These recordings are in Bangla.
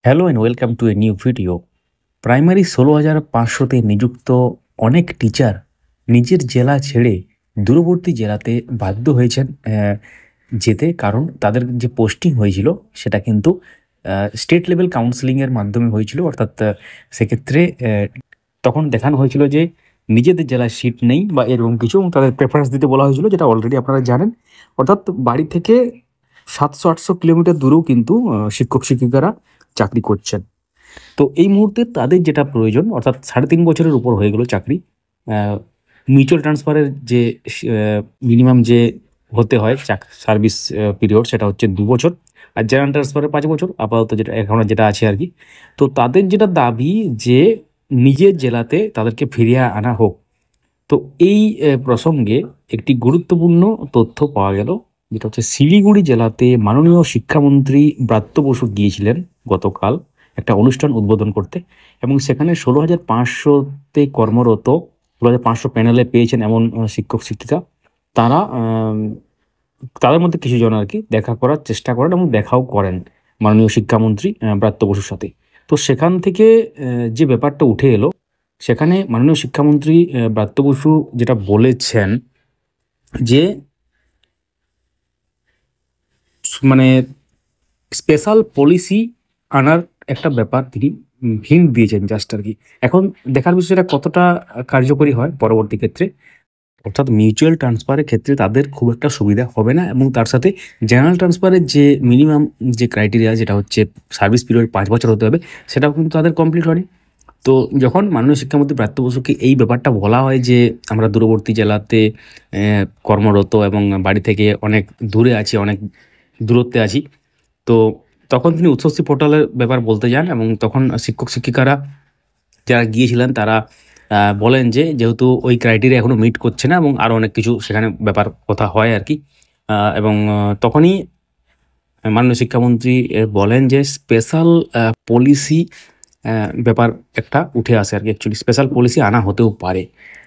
Hello and welcome to a new video. Primary 16,500-তে নিযুক্ত অনেক টিচার নিজের জেলা ছেড়ে দূরবর্তী জেলাতে বাধ্য হয়েছেন যেতে, কারণ তাদের যে পোস্টিং হয়েছিল সেটা কিন্তু স্টেট লেভেল কাউন্সিলিংয়ের মাধ্যমে হয়েছিল। অর্থাৎ সেক্ষেত্রে তখন দেখানো হয়েছিল যে নিজেদের জেলায় সিট নেই বা এরকম কিছু, এবং তাদের প্রেফারেন্স দিতে বলা হয়েছিল, যেটা অলরেডি আপনারা জানেন। অর্থাৎ বাড়ি থেকে 700-800 কিলোমিটার দূরেও কিন্তু শিক্ষক শিক্ষিকারা চাকরি করছেন। তো এই মুহূর্তে তাদের যেটা প্রয়োজন, অর্থাৎ 3.5 বছরের উপর হয়ে গেল চাকরি, মিউচুয়াল ট্রান্সফারের যে মিনিমাম যে হতে হয় সার্ভিস পিরিয়ড, সেটা হচ্ছে 2 বছর, আর জেনারেল ট্রান্সফারে 5 বছর আপাতত, যেটা এখন যেটা আছে আর কি। তো তাদের যেটা দাবি যে নিজের জেলাতে তাদেরকে ফিরিয়ে আনা হোক। তো এই প্রসঙ্গে একটি গুরুত্বপূর্ণ তথ্য পাওয়া গেল, যেটা হচ্ছে শিলিগুড়ি জেলাতে মাননীয় শিক্ষামন্ত্রী ব্রাত্য বসু গিয়েছিলেন গতকাল একটা অনুষ্ঠান উদ্বোধন করতে, এবং সেখানে 16,500-তে কর্মরত 16,500 প্যানেলে পেয়েছেন এমন শিক্ষক শিক্ষিকা। তারা তাদের মধ্যে কিছু জন আর কি দেখা করার চেষ্টা করেন এবং দেখাও করেন মাননীয় শিক্ষামন্ত্রী ব্রাত্য বসুর সাথে। তো সেখান থেকে যে ব্যাপারটা উঠে এলো, সেখানে মাননীয় শিক্ষামন্ত্রী ব্রাত্য বসু যেটা বলেছেন যে মানে স্পেশাল পলিসি আনার একটা ব্যাপার তিনি হিন্ট দিয়েছেন জাস্ট আর কি। এখন দেখার বিষয় এটা কতটা কার্যকরী হয় পরবর্তী ক্ষেত্রে। অর্থাৎ মিউচুয়াল ট্রান্সফারের ক্ষেত্রে তাদের খুব একটা সুবিধা হবে না, এবং তার সাথে জেনারেল ট্রান্সফারের যে মিনিমাম যে ক্রাইটেরিয়া, যেটা হচ্ছে সার্ভিস পিরিয়ড 5 বছর হতে হবে, সেটাও কিন্তু তাদের কমপ্লিট হয়নি। তো যখন মাননীয় শিক্ষামন্ত্রী ব্রাত্য বসুকে এই ব্যাপারটা বলা হয় যে আমরা দূরবর্তী জেলাতে কর্মরত এবং বাড়ি থেকে অনেক দূরে আছি, অনেক দূরত্বে আছি, তো তখন তিনি উচ্চশ্রী পোর্টালের ব্যাপার বলতে যান, এবং তখন শিক্ষক শিক্ষিকারা যারা গিয়েছিলেন তারা বলেন যে যেহেতু ওই ক্রাইটেরিয়া এখনও মিট করছে না, এবং আরও অনেক কিছু সেখানে ব্যাপার কথা হয় আর কি। এবং তখনই মাননীয় শিক্ষামন্ত্রী বলেন যে স্পেশাল পলিসি ব্যাপার একটা উঠে আসে আর কি। অ্যাকচুয়ালি স্পেশাল পলিসি আনা হতেও পারে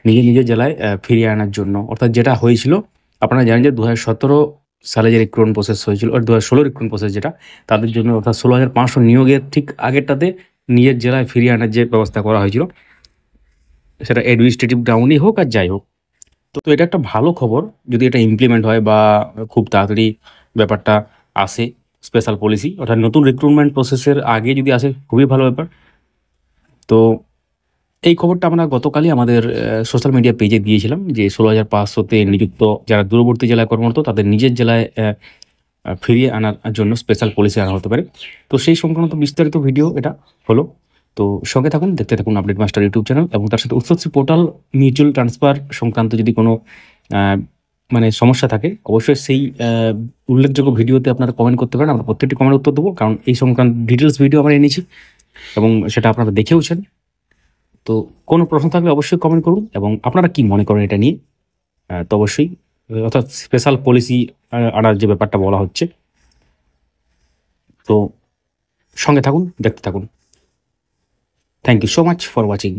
নিজের নিজের জেলায় ফিরিয়ে আনার জন্য। অর্থাৎ যেটা হয়েছিল, আপনারা জানেন যে 2017 সালে যে রিক্রুটমেন্ট প্রসেস হয়েছিল, আর 2016 রিক্রুটমেন্ট প্রসেস যেটা তাদের জন্য, অর্থাৎ 16,500 নিয়োগের ঠিক আগেরটাতে নিজের জেলায় ফিরিয়ে আনার যে ব্যবস্থা করা হয়েছিল, সেটা অ্যাডমিনিস্ট্রেটিভ গ্রাউন্ডই হোক আর যাই হোক। তো এটা একটা ভালো খবর যদি এটা ইমপ্লিমেন্ট হয় বা খুব তাড়াতাড়ি ব্যাপারটা আসে, স্পেশাল পলিসি অর্থাৎ নতুন রিক্রুটমেন্ট প্রসেসের আগে যদি আসে, খুবই ভালো ব্যাপার। তো এই খবরটা আমরা গতকালই আমাদের সোশ্যাল মিডিয়া পেজে দিয়েছিলাম যে 16,500-তে নিযুক্ত যারা দূরবর্তী জেলায় কর্মরত তাদের নিজের জেলায় ফিরিয়ে আনার জন্য স্পেশাল পলিসি আনা হতে পারে। তো সেই সংক্রান্ত বিস্তারিত ভিডিও এটা হলো। তো সঙ্গে থাকুন, দেখতে থাকুন আপডেট মাস্টার ইউটিউব চ্যানেল, এবং তার সাথে উচ্চশ্রী পোর্টাল মিউচুয়াল ট্রান্সফার সংক্রান্ত যদি কোনো মানে সমস্যা থাকে, অবশ্যই সেই উল্লেখযোগ্য ভিডিওতে আপনারা কমেন্ট করতে পারেন। আমরা প্রত্যেকটি কমেন্ট উত্তর দেবো, কারণ এই সংক্রান্ত ডিটেলস ভিডিও আমরা এনেছি এবং সেটা আপনারা দেখেওছেন। তো কোনো প্রশ্ন থাকলে অবশ্যই কমেন্ট করুন, এবং আপনারা কি মনে করেন এটা নিয়ে। তো অবশ্যই, অর্থাৎ স্পেশাল পলিসি আনার যে ব্যাপারটা বলা হচ্ছে। তো সঙ্গে থাকুন, দেখতে থাকুন। Thank you so much for watching.